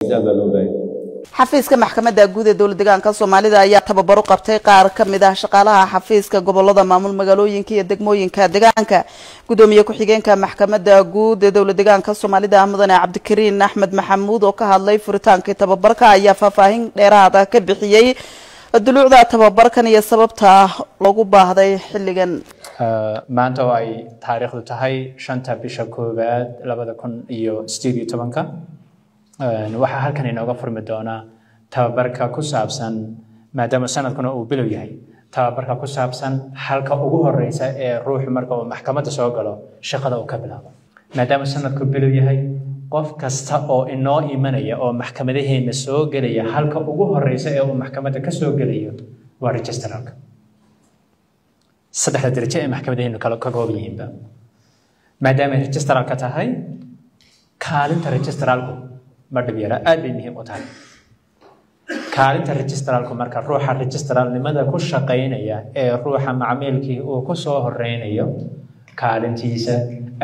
si aad loo baahay xafiiska maxkamadda guud ee dowladda deegaanka Soomaalida ayaa tababar u qabtay qaar ka mid ah shaqaalaha xafiiska gobolada maamul magaalooyinka iyo degmooyinka deegaanka gudoomiye ku-xigeenka maxkamadda guud ee dowladda deegaanka Soomaalida Mudane Cabdikariin Axmed Maxamuud oo ka hadlay furitaanka tababarka ayaa faahfaahin dheeraad ah ka bixiyay dulucda tababarkan iyo sababta loogu baahday xilligan maanta oo ay taariikhdu tahay 5 bisha koowaad 2018 waxaa halkan inooga furmi doona tababarka ku saabsan maadaama sanadkuna uu bilow yahay tababarka ku saabsan halka ugu horeysa ee ruuxu marka uu maxkamadda soo galo shaqada uu ka bilaabo maadaama sanadku bilow yahay qof kasta oo inoo imanaya oo maxkamadaheena soo galaya halka ugu horeysa ee uu maxkamadda ka soo galayo waa registrarka saddexda darajo ee maxkamadaheenu kala ka kooban yihiin maadaama registrarka tahay kaalinta registrarku ma dhibiyara aad bay muhiim u tahay kaalinta registrarku marka ruuxa registrarnimada ku shaqeynaya ee ruuxa macmiilkii uu ku soo horeynayo kaalintiisa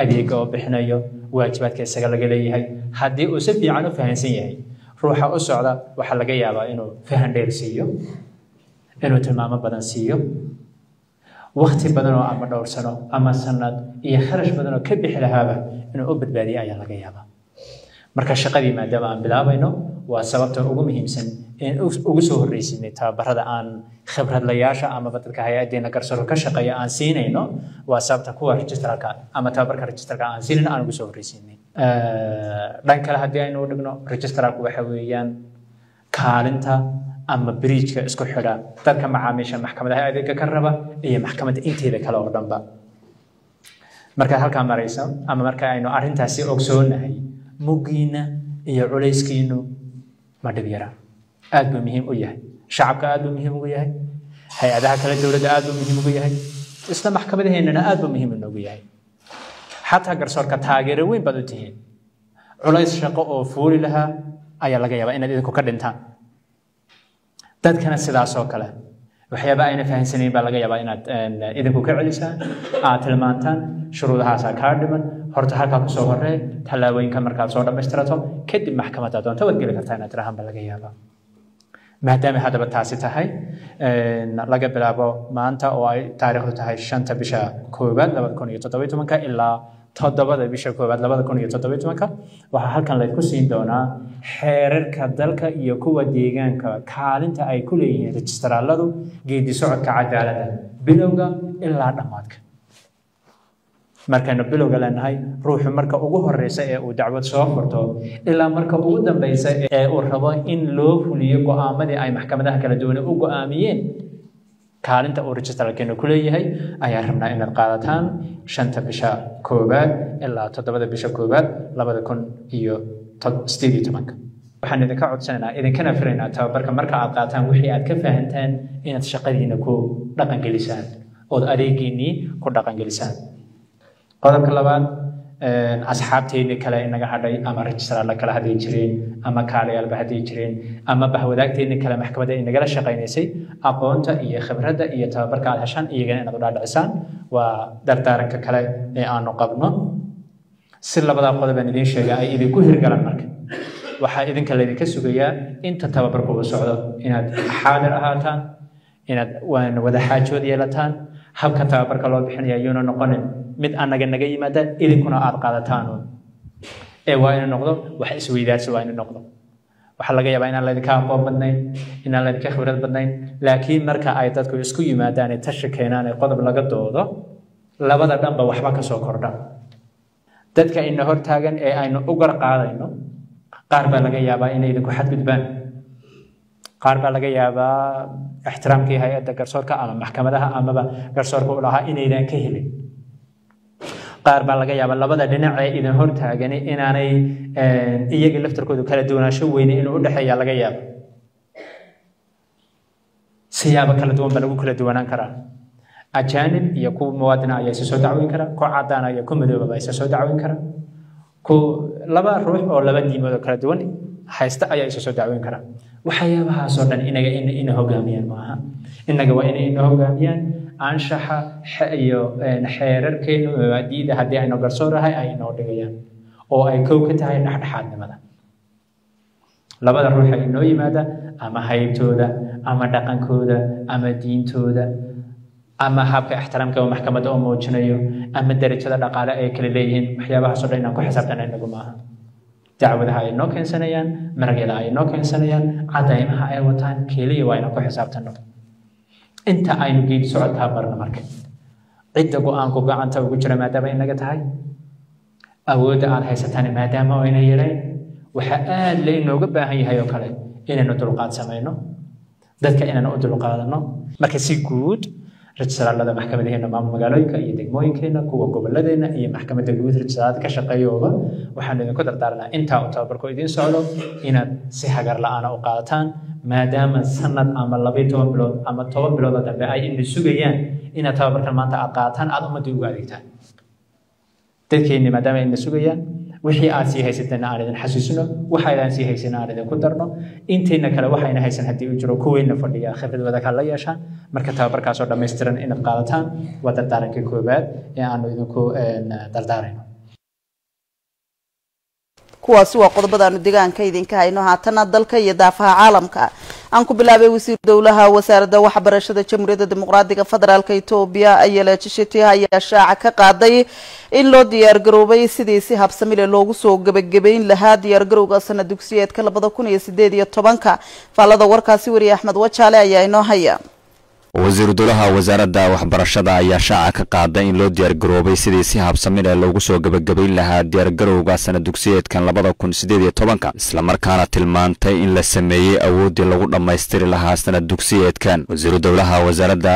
adeega oo bixinayo waajibaadka isaga laga leeyahay haddii uu si fiican u fahansan yahay ruuxa u socda waxa laga yaabaa inuu fahan dheer siiyo inuu tilmaamo badan siiyo waqti badan oo ama dhowr sano ama sanad iyo kharash badan oo ka bixi lahaaba inuu u badbaadiyo ayaa laga yaabaa marka shaqadii maadaama aan bilaabayno waa sababta ugu muhiimsan in ugu soo horeysinay tababarada aan khibradlayaasha ama dadka hay'adaha garsoorka ka shaqeeya aan siinayno waa sababta kuwa registrarka ama tababarka registrarka aan siinayno aan ugu soo horeysinay dhan kale haddii aynu u dhigno registrarku waxa weeyaan kaalinta ama bridge-ka isku xidha dadka macaamiisha maxkamadaha adeegga ka raba iyo maxkamadda inteeda kale oo dhanba marka halkaa maraysa ama marka aynu arrintaasi ogsoonahay muggiina iyo culayskiinu ma dhib yara aad buu muhiim u yahay shacabka aad buu muhiim ugu yahay hay'adaha kale dowladda aad buu muhiim ugu yahay isla maxkamadaheennana aad buu muhiim ugu yahay xataa garsoorka taageero weyn baad u tihiin culays shaqo oo fuuli lahaa ayaa laga yaabaa inaad idinku ka dhintaan dadkana sidaas oo kale waxyaaba ayna fahansanayn baa laga yaabaa inaad idinku ka celisaan aad tilmaantaan shuruudahaas ka dhiman horta halka ku soo horey talaabooyinka markaad soo dhamaystirato kadib maxkamadda doonto wad geli kartaa inaad tiraahdo laga yaabaa maadaama hadaba taasi tahay laga bilaabo maanta oo ay taariikhdu tahay 5 bisha koowaad 2017 ilaa 7 bisha koowaad 2017 waxa halkan la isku siin doonaa xeerarka dalka iyo kuwa deegaanka kaalinta ay ku leeyihiin registrarladu geedi socodka cadaaladda bilowga ilaa dhamaadka markaynu bilowga leenahay ruuxu marka ugu horeysa ee uu dacwad soo furto ilaa marka ugu dambaysa ee uu rabo in loo fuliyo go'aamadii ay maxkamadaha kala duwan u go'aamiyeen kaalinta uu registrarkeenu ku leeyahay ayaa rabnaa inaad qaadataan 5 bisha koowaad ilaa 7 bisha koowaad 2018 waxaan idinka codsanaynaa idinkana filaynaa tababarka marka aad qaataan wixii aad ka fahantaan inaad shaqadiina ku dhaqan gelisaan oo adeegiinii ku dhaqan gelisaan qodobka labaad asxaabteedii kale inaga hadhay ama registrar la kala hadii jireen ama kaaliyaalba hadii jireen ama bahwadaagteedii kale maxkamadda inagala shaqeynaysay aqoonta iyo khibradda iyo tababarka aad heshaan iyagana inaad u dhaadhicisaan waa dardaaranka kale ee aanu qabno si labada qodob aan idin sheegay ay idinku hirgalaan marka waxaa idinka leedinka sugayaa inta tababarku uu socdo inaad xaadir ahaataan inaad wada xaajood yeelataan habka tababarka loo bixinayo ayuuna noqonin mid anaga naga yimaada idinkuna aad qaadataan ee waa inuu noqdo wax isweydaarsi waa inuu noqdo waxa laga yaabaa inaan leedinka aqoon badnayn inaan leedinka khibrad badnayn laakiin marka ay dadku isku yimaadaan ee tashi keenaan ee qodob laga doodo labada dhanba waxba ka soo kordha dadka ina hor taagan ee aynu u gar qaadayno qaar baa laga yaabaa inay idinku xadgudbaan qaar baa laga yaabaa ixtiraamkii hay'adda garsoorka ama maxkamadaha amaba garsoorka u lahaa inaydan ka helin qaar baa laga yaabaa labada dhinac ee idin hor taagan inaanay iyaga laftarkoodu kala duwanaansho weyne inuu u dhaxeeya laga yaabo siyaabo kala duwan baa lagu kala duwanaan karaa ajaanib iyo kuwa muwaadina ayaa isa soo dacweyn kara kuwa cadaan iyo kuwa madooba ayaa isa soo dacweyn kara ku laba ruux oo laba diimood oo kala duwan haysta ayaa isa soo dacweyn kara waxyaabahaas oo dhan inaga hogaamiyaan maaha inaga waa inay hogaamiyaan anshaxa iyo xeerarkeenu mabaadiida haddii aynu garsoorahay ay inoo dhigayaan oo ay kow ka tahay dhexdhexaadnimada labada ruux ay inoo yimaada ama haybtooda ama dhaqankooda ama diintooda ama habka ixtiraamka oo maxkamadda oo muujinayo ama darajada dhaqaale ay kala leeyihiin waxyaabahaas oo dhan inaan ku xisaabtanay inagu maaha dacwadaha ay noo keensanayaan maragyada ay noo keensanayaan cadaymaha ay wataan keliya waa inaan ku xisaabtano inta aynu geedi socodkaa marno marka cidda go-aanku gacanta ugu jira maadaama inaga tahay awoodda aad haysataan maadaama oo ina yarayn waxaa aad laynooga baahan yahay oo kale inaynu dulqaad samayno dadka inaynu u dulqaadano marka si guud rajistaraalada maxkamadaheena maamul magaalooyinka iyo degmooyinkeena kuwa gobolladeena iyo maxkamadda guud rajistaraad ka shaqeeyooba waxaan idinku dardaaranaa intaa uu tababarku idiin socdo inaad si hagar la-aan u qaadataan maadaama sanad ama 12 bilood ama 10 bilood oo dambe ay ina sugayaan inaad tababarkan maanta aad qaadataan aad ummadda ugu adeegtaan dadkeena maadaama ina sugayaan wixii aad sii haysateen aan idin xasuusino waxa aan sii haysan aan idin ku darno inteena kale waxayna haysan hadii uu jiro kuweena fadhiya khibrad wada kala yeeshaan marka tababarkaas oo dhameystiran inaad qaadataan waa dardaaranka koobaad ee aan idinku dardaarayno kuwaasi waa qodobadaanu deegaanka idinka hayno haatana dalka iyo daafaha caalamka aan ku bilaabay wasiir dowlaha wasaaradda waxbarashada jamhuuriyadda dimuqraadiga federaalka Itoobiya Ayala Chishiti ayaa shaaca ka qaaday in loo diyaar garoobay sidii si habsami leh loogu soo gabagabeyn lahaa diyaar garowga sanad dugsiyeedka 2018 faalada warkaasi wariye Axmed Wajaale ayaa inoo haya wasiir dowlaha wasaaradda waxbarashada ayaa shaaca ka qaaday in loo diyaar garoobay sidii si habsami leh loogu soo gabagabeyn lahaa diyaar garowga sanad dugsiyeedkan 2018 isla markaana tilmaantay in la sameeyay awoodii lagu dhameystiri lahaa sanad dugsiyeedkan wasiir dowlaha wasaaradda